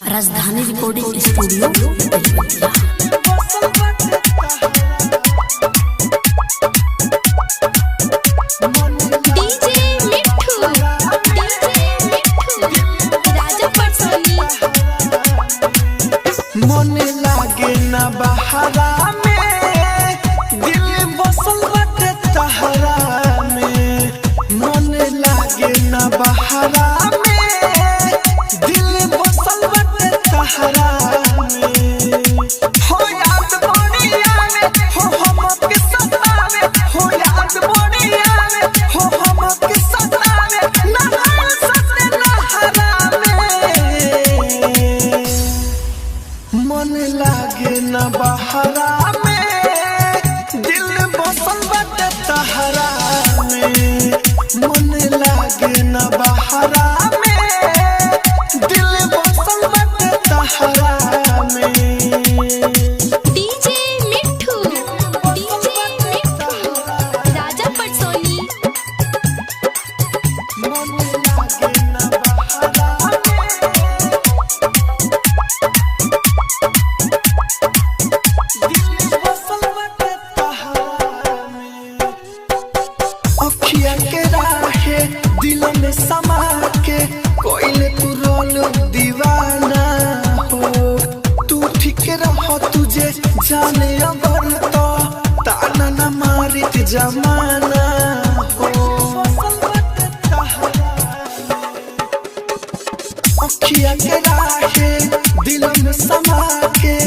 राजधानी recording studio Belwatia. मन लागे ना बहारा में दिल बसल बाटे तहरा में। मन लागे ना बहारा में दिल बसल बाटे तहरा में। हो याद बड़ी आवे हो हमके सतावे, हो याद बड़ी आवे हो हमके सतावे, ना सते नहरा में। मन लागे ना बहारा में दिल बसल बाटे तहरा में। मन लागे ना बहारा में दिल बसल बाटे तहरा में। डीजे मिठू राजा पटसोनी। मन लागे ना बहारा अखिया के राहे दिल में समा के कोइले तू रोल दीवाना हो। तू ठीक रह तुझे जाने अगर तो ताना न मारित जमाना हो। अखिया के राहे दिल में समा के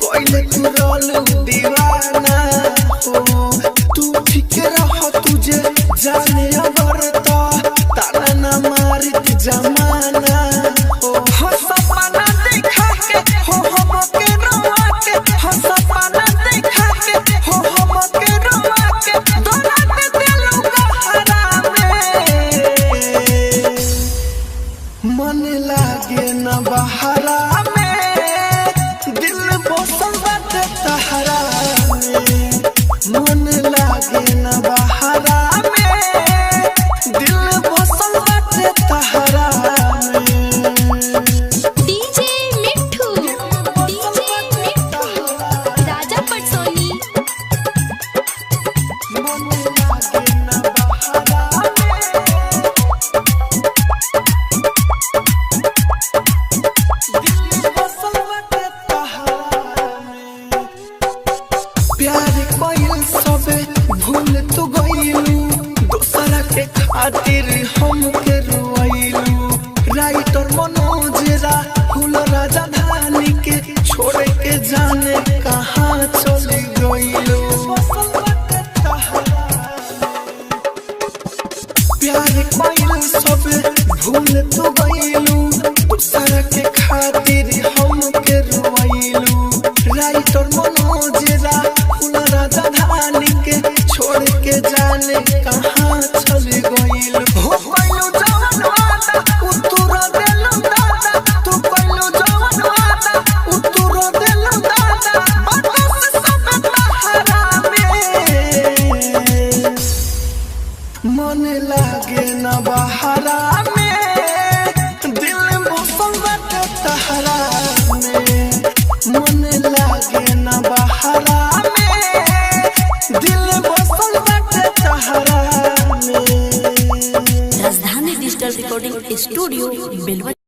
कोइले तू रोल दीवाना हो। तू ठीक रह तुझे जाने अगर तो ताना न मारित जमाना हो। हो सपना देखा के हो हमके रोवा के, हो सपना देखा के हो हमके रोवा के, दोनों दिल गहरा में। मन लागे न बहारा में दिल बसल बाटे तहरा में। मन लागे न बहारा में दिल बसल बाटे तहरा में। डीजे मिठू राजा पटसोनी। मन लागे न बहारा दिल बसल बाटे तहरा में। प्यार कोइल सबे भूल तू गइलू, दोसरा के खातिर हमके रोइलू। राइटर मनोज राहुल राजधानी के छोड़ के जाने कहाँ चली गइलू। प्यार कोइल सबे भूल तू गइलू, दोसरा के खातिर हमके रोइलू। राइटर मनोज राहुल राजधानी के छोड़ के जाने कहाँ चली गइलू। हो गइलू जवान वादा उतुर देलू दादा, तू गइलू जवान वादा उतुर देलू दादा, बदस सब तहरा में। मन लागे न बहारा में दिल बसल बाटे तहरा में। मन लागे न बहारा में दिल बसल बाटे तहरा में। राजधानी डिजिटल रिकॉर्डिंग स्टूडियो बेलवतिया।